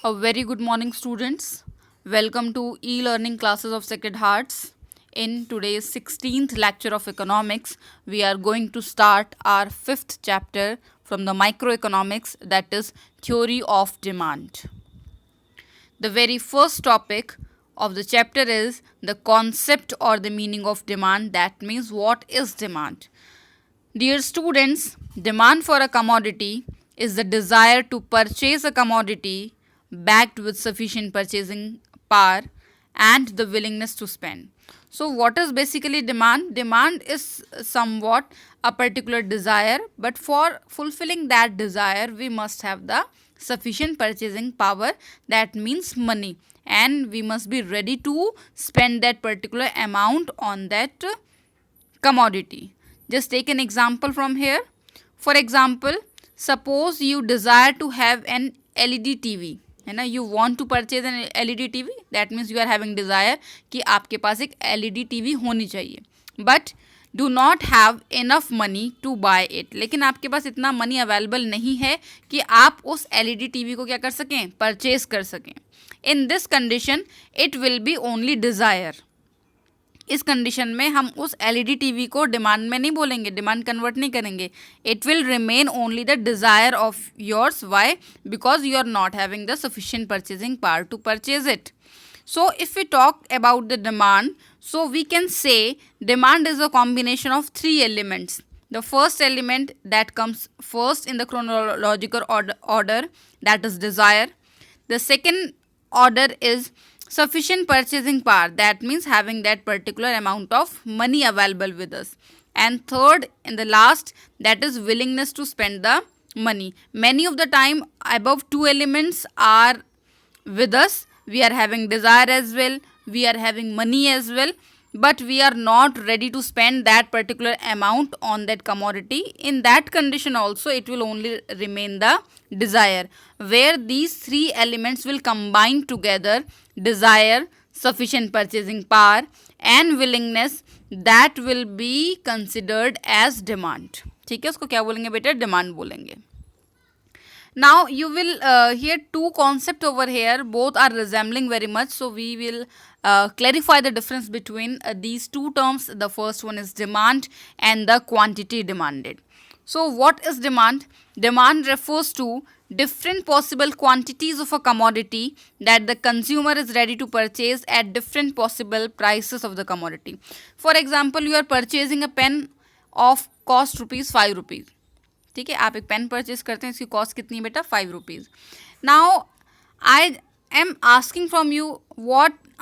A very good morning, students. Welcome to e-learning classes of Sacred Hearts. In today's 16th lecture of economics, we are going to start our fifth chapter from the microeconomics, that is theory of demand. The very first topic of the chapter is the concept or the meaning of demand. That means what is demand? Dear students, demand for a commodity is the desire to purchase a commodity backed with sufficient purchasing power and the willingness to spend. So, what is basically demand? Demand is somewhat a particular desire, but for fulfilling that desire, we must have the sufficient purchasing power, that means money, and we must be ready to spend that particular amount on that commodity. Just take an example from here. For example, suppose you desire to have an LED TV, है ना, you want to purchase an LED TV, that means you are having desire कि आपके पास एक LED TV होनी चाहिए, but do not have enough money to buy it. लेकिन आपके पास इतना मनी अवेलेबल नहीं है कि आप उस LED TV को क्या कर सकें, परचेज कर सकें. In this condition, it will be only desire. इस कंडीशन में हम उस एलईडी टीवी को डिमांड में नहीं बोलेंगे, डिमांड कन्वर्ट नहीं करेंगे. It will remain only the desire of yours. Why? Because you are not having the sufficient purchasing power to purchase it. So, if we talk about the demand, so we can say demand is a combination of three elements. The first element that comes first in the chronological order, that is desire. The second order is sufficient purchasing power, that means having that particular amount of money available with us. And third, in the last, that is willingness to spend the money. Many of the time above two elements are with us. We are having desire as well, we are having money as well, but we are not ready to spend that particular amount on that commodity. In that condition also, it will only remain the desire, where these three elements will combine together: desire, sufficient purchasing power and willingness. That will be considered as demand. ठीक है, उसको क्या बोलेंगे बेटा? Demand बोलेंगे. Now you will hear two concepts over here, both are resembling very much, so we will clarify the difference between these two terms. The first one is demand and the quantity demanded. So what is demand? Demand refers to different possible quantities of a commodity that the consumer is ready to purchase at different possible prices of the commodity. For example, you are purchasing a pen of cost ₹5. ठीक है, आप एक pen purchase करते हैं, इसकी cost कितनी है बेटा? ₹5. Now I am asking from you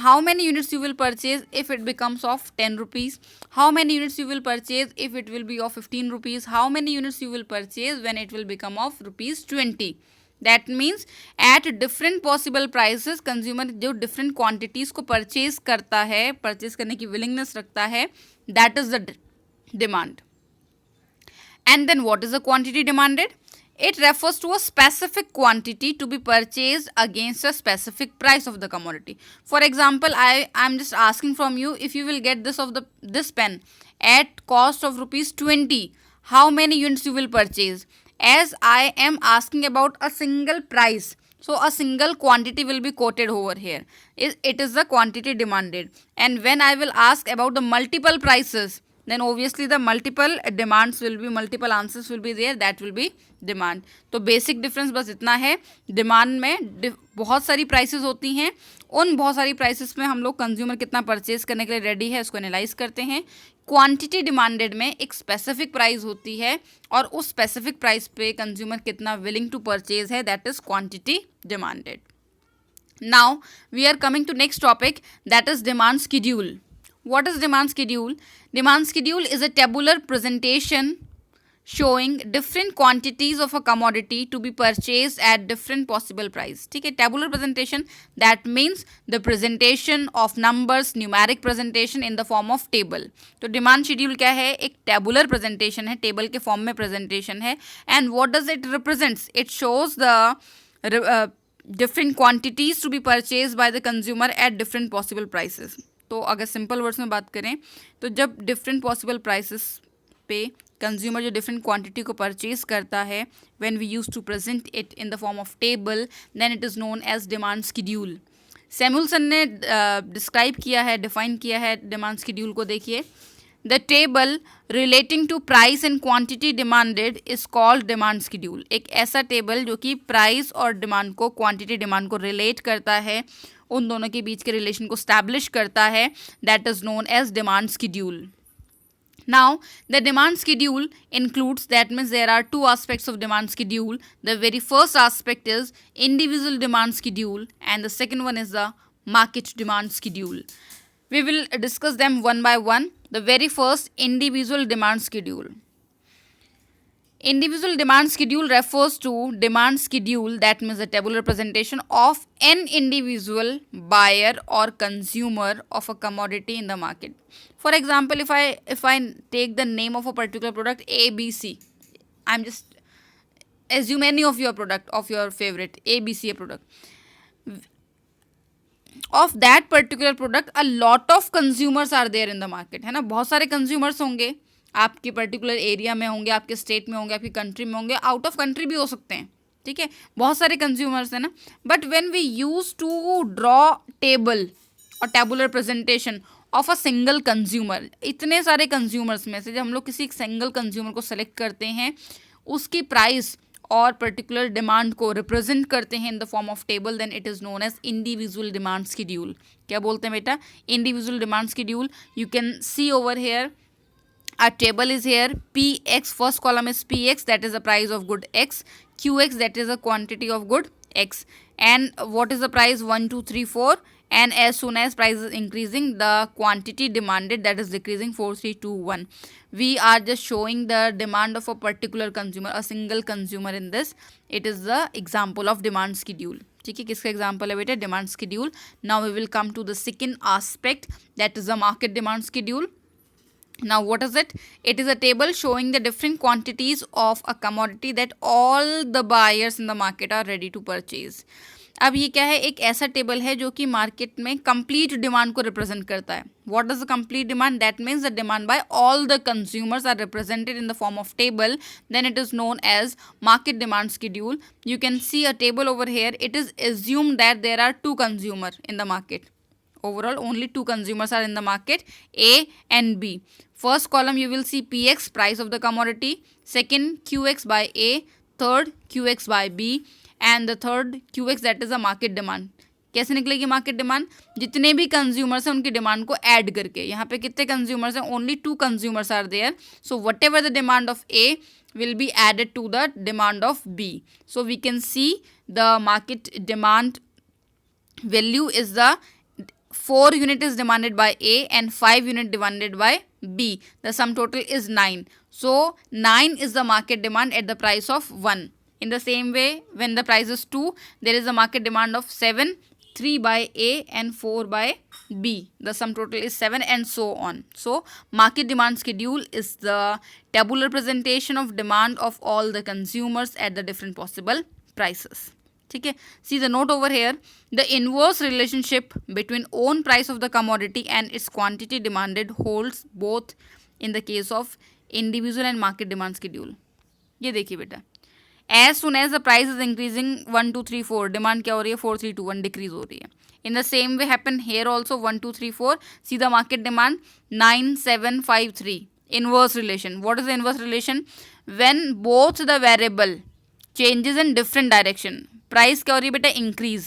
how many units you will purchase if it becomes of ₹10? How many units you will purchase if it will be of ₹15? How many units you will purchase when it will become of ₹20? That means at different possible prices, consumer जो different quantities को purchase करता है, purchase करने की willingness रखता है, that is the demand. And then what is the quantity demanded? It refers to a specific quantity to be purchased against a specific price of the commodity. For example, I am just asking from you, if you will get this pen at cost of ₹20, how many units you will purchase? As I am asking about a single price, so a single quantity will be quoted over here. It is the quantity demanded. And when I will ask about the multiple prices, then obviously the multiple demands will be, multiple answers will be there, that will be demand. तो basic difference बस इतना है. Demand में बहुत सारी prices होती हैं, उन बहुत सारी प्राइसेस में हम लोग कंज्यूमर कितना परचेज करने के लिए रेडी है उसको एनालाइज करते हैं. क्वांटिटी डिमांडेड में एक स्पेसिफिक प्राइस होती है और उस स्पेसिफिक प्राइस पे कंज्यूमर कितना विलिंग टू परचेज है, that is quantity demanded. Now we are coming to next topic, that is demand schedule. What is demand schedule? Demand schedule is a tabular presentation showing different quantities of a commodity to be purchased at different possible price. ठीक है, tabular presentation, that means the presentation of numbers, numeric presentation in the form of table. तो demand schedule क्या है? एक tabular presentation है, table के form में presentation है. And what does it represents? It shows the different quantities to be purchased by the consumer at different possible prices. तो अगर सिंपल वर्ड्स में बात करें तो जब डिफरेंट पॉसिबल प्राइसेस पे कंज्यूमर जो डिफरेंट क्वांटिटी को परचेज करता है, when we use to present it in the form of table, then it is known as demand schedule. Samuelson ने डिस्क्राइब किया है, डिफाइन किया है डिमांड शेड्यूल को। देखिए, the table relating to price and quantity demanded is called demand schedule. एक ऐसा table जो कि प्राइस और डिमांड को, क्वांटिटी डिमांड को रिलेट करता है, उन दोनों के बीच के रिलेशन को स्टैब्लिश करता है, that is known as demand schedule. Now, the demand schedule includes, that means there are two aspects of demand schedule. The very first aspect is individual demand schedule and the second one is the market demand schedule. We will discuss them one by one. The very first, individual demand schedule. Individual demand schedule refers to demand schedule, that means a tabular representation of an individual buyer or consumer of a commodity in the market. For example, if I take the name of a particular product ABC, I'm just assume any of your product of your favorite ABC product. Of that particular product, a lot of consumers are there in the market, है ना, बहुत सारे consumers होंगे, आपके particular area में होंगे, आपके state में होंगे, आपकी कंट्री में होंगे, आउट ऑफ कंट्री भी हो सकते हैं, ठीक है, बहुत सारे कंज्यूमर्स हैं ना। But when we use to draw table और tabular presentation of a single consumer, इतने सारे कंज्यूमर्स में से जब हम लोग किसी एक सिंगल कंज्यूमर को सेलेक्ट करते हैं, उसकी प्राइस और पर्टिकुलर डिमांड को रिप्रेजेंट करते हैं in the form of table, then it is known as individual demand schedule. क्या बोलते हैं बेटा? Individual demand schedule. You can see over here, a table is here, px, first column is px, that is the price of good x, qx, that is the quantity of good x, and what is the price? 1 2 3 4, and as soon as price is increasing, the quantity demanded, that is decreasing, 4 3 2 1. We are just showing the demand of a particular consumer, a single consumer in this. It is the example of demand schedule. ठीक है, किसका example है बेटा? Demand schedule. Now we will come to the second aspect, that is the market demand schedule. Now, what is it? It is a table showing the different quantities of a commodity that all the buyers in the market are ready to purchase. अब ये क्या है? एक ऐसा table है जो कि market में कंप्लीट डिमांड को रिप्रेजेंट करता है. What does the complete demand? That means the demand by all the consumers are represented in the form of table. Then it is known as market demand schedule. You can see a table over here. It is assumed that there are two consumers in the market. Overall, only two consumers are in the market, A and B. First column you will see PX, price of the commodity. Second, QX by A. Third, QX by B. And the third, QX, that is the market demand. कैसे निकलेगी market demand? जितने भी consumers हैं उनकी demand को add करके. यहाँ पे कितने कंज्यूमर्स हैं? Only two consumers are there. So whatever the demand of A will be added to the demand of B. So we can see the market demand value is the 4 unit is demanded by A and 5 unit demanded by B. The sum total is 9. So 9 is the market demand at the price of 1. In the same way, when the price is 2, there is a market demand of 7, 3 by A and 4 by B. The sum total is 7 and so on. So market demand schedule is the tabular presentation of demand of all the consumers at the different possible prices. ठीक है, see the note over here, the inverse relationship between own price of the commodity and its quantity demanded holds both in the case of individual and market demand schedule. ये देखिए बेटा, as soon as the price is increasing 1 2 3 4, demand क्या हो रही है? 4 3 2 1 decrease हो रही है. In the same way happen here also, 1 2 3 4, see the market demand 9 7 5 3. Inverse relation. What is the inverse relation? When both the variable changes in different direction. Price क्या हो रही है बेटा? इंक्रीज.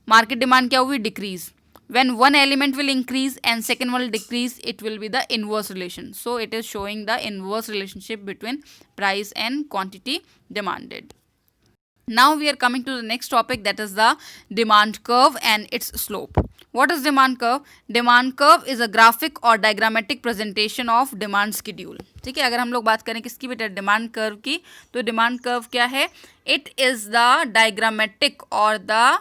मार्केट डिमांड क्या हुई? Decrease. When one element will increase and second will decrease, it will be the inverse relation. So it is showing the inverse relationship between price and quantity demanded. Now we are coming to the next topic, that is the demand curve and its slope. What is demand curve? Demand curve is a graphic or diagrammatic presentation of demand schedule. ठीक है, अगर हम लोग बात करें किसकी बेटा? Demand curve की, तो डिमांड कर्व क्या है? इट इज़ द डायग्रामेटिक और the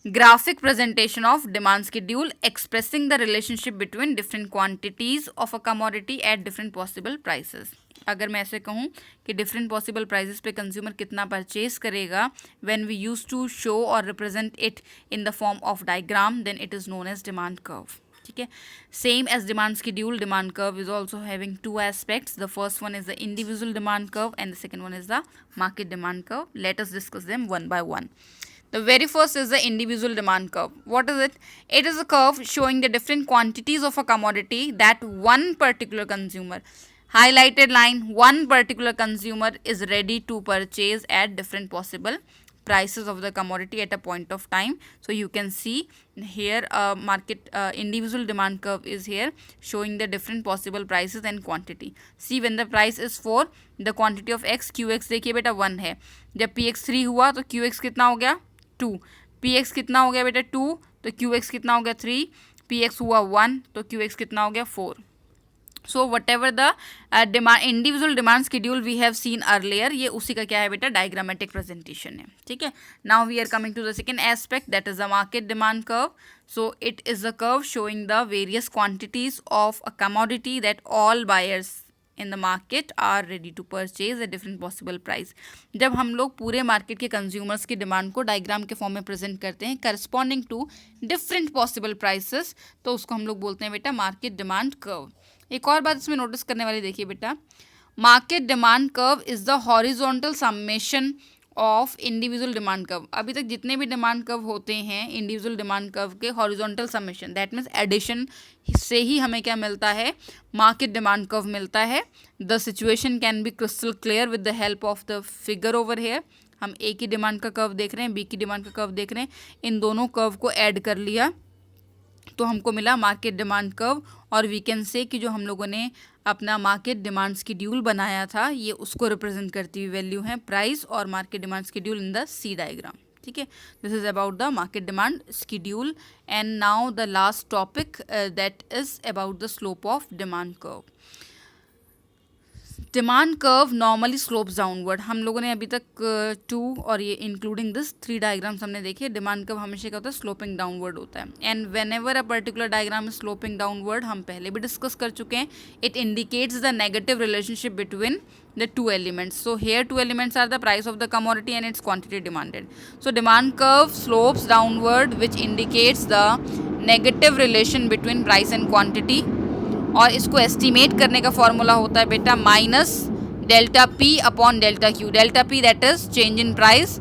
graphic presentation of demand schedule expressing the relationship between different quantities of a commodity at different possible prices. अगर मैं ऐसे कहूँ कि डिफरेंट पॉसिबल प्राइजेस पे कंज्यूमर कितना परचेज करेगा, when we use to show और represent it in the form of diagram, then it is known as demand curve. ठीक है. Same as demand schedule, demand curve is also having two aspects. The first one is the individual demand curve and the second one is the market demand curve. Let us discuss them one by one. The very first is the individual demand curve. What is it? It is a curve showing the different quantities of a commodity that one particular consumer, highlighted line, one particular consumer is ready to purchase at different possible prices of the commodity at a point of time. So you can see here market individual demand curve is here showing the different possible prices and quantity. See, when the price is 4, the quantity of x, qx देखिए बेटा 1 है. जब px 3 हुआ तो qx कितना हो गया 2, px कितना हो गया बेटा 2, तो qx कितना हो गया 3, px हुआ 1, तो qx कितना हो गया 4. So whatever the individual demand schedule we have seen earlier, ये उसी का क्या है बेटा डायग्रामेटिक प्रेजेंटेशन है. ठीक है. Now we are coming to the second aspect, that is the market demand curve. So it is a curve showing the various quantities of a commodity that all buyers in the market are ready to purchase at different possible price. जब हम लोग पूरे market के consumers की demand को diagram के form में present करते हैं corresponding to different possible prices, तो उसको हम लोग बोलते हैं बेटा मार्केट डिमांड कर्व. एक और बात इसमें नोटिस करने वाली देखिए बेटा, market demand curve is the horizontal summation of individual demand curve. अभी तक जितने भी डिमांड कर्व होते हैं इंडिविजुअल डिमांड कर्व के horizontal summation, that means addition से ही हमें क्या मिलता है, मार्केट डिमांड कर्व मिलता है. The situation can be crystal clear with the help of the figure over here. हम ए की डिमांड का कर्व देख रहे हैं, बी की डिमांड का कर्व देख रहे हैं, इन दोनों कर्व को ऐड कर लिया तो हमको मिला मार्केट डिमांड कर्व. और वी कैन से कि जो हम लोगों ने अपना मार्केट डिमांड शेड्यूल बनाया था ये उसको रिप्रेजेंट करती हुई वैल्यू है प्राइस और market demand schedule in the C diagram. ठीक है. This is about the market demand schedule. And now the last topic that is about the slope of demand curve. Demand curve normally slopes downward. हम लोगों ने अभी तक 2 और ये including this 3 diagrams हमने देखे. डिमांड कर्व हमेशा क्या होता है, स्लोपिंग डाउनवर्ड होता है. And when ever a particular diagram is sloping downward, हम पहले भी डिस्कस कर चुके हैं, it indicates the negative relationship between the two elements. So here two elements are the price of the commodity and its quantity demanded. So demand curve slopes downward which indicates the negative relation between price and quantity. और इसको estimate करने का formula होता है बेटा minus delta P upon delta Q. Delta P that is change in price,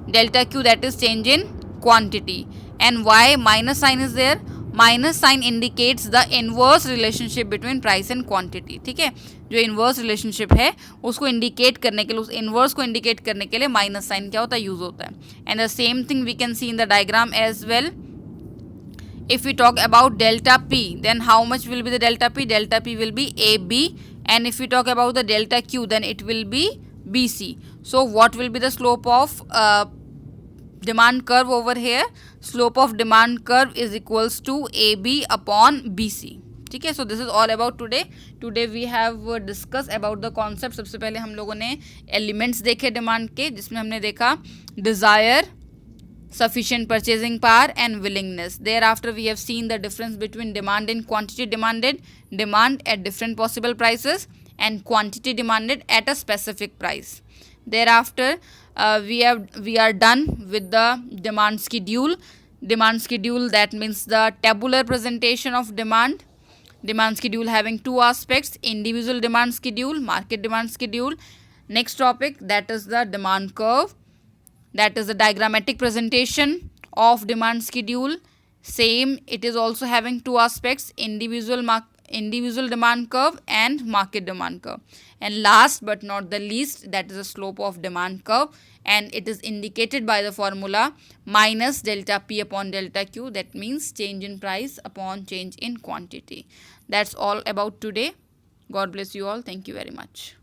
delta Q that is change in quantity. And why minus sign is there, minus sign indicates the inverse relationship between price and quantity. ठीक है. जो inverse relationship है उसको indicate करने के लिए, उस inverse को इंडिकेट करने के लिए माइनस साइन क्या होता है, यूज होता है. And the same thing we can see in the diagram as well. If we talk about delta P, then how much will be the delta P? Delta P will be AB. And if we talk about the delta Q, then it will be BC. So what will be the slope of demand curve over here? Slope of demand curve is equals to AB upon BC. ठीक है. So this is all about today. Today we have discussed about the concept. सबसे पहले हम लोगों ने elements देखे demand के, जिसमें हमने देखा desire, sufficient purchasing power and willingness. Thereafter we have seen the difference between demand and quantity demanded, demand at different possible prices and quantity demanded at a specific price. Thereafter we are done with the demand schedule. Demand schedule, that means the tabular presentation of demand. Demand schedule having two aspects, individual demand schedule, market demand schedule. Next topic, that is the demand curve. That is the diagrammatic presentation of demand schedule. Same, it is also having two aspects, individual demand curve and market demand curve. And last but not the least, that is the slope of demand curve, and it is indicated by the formula minus delta P upon delta Q. That means change in price upon change in quantity. That's all about today. God bless you all. Thank you very much.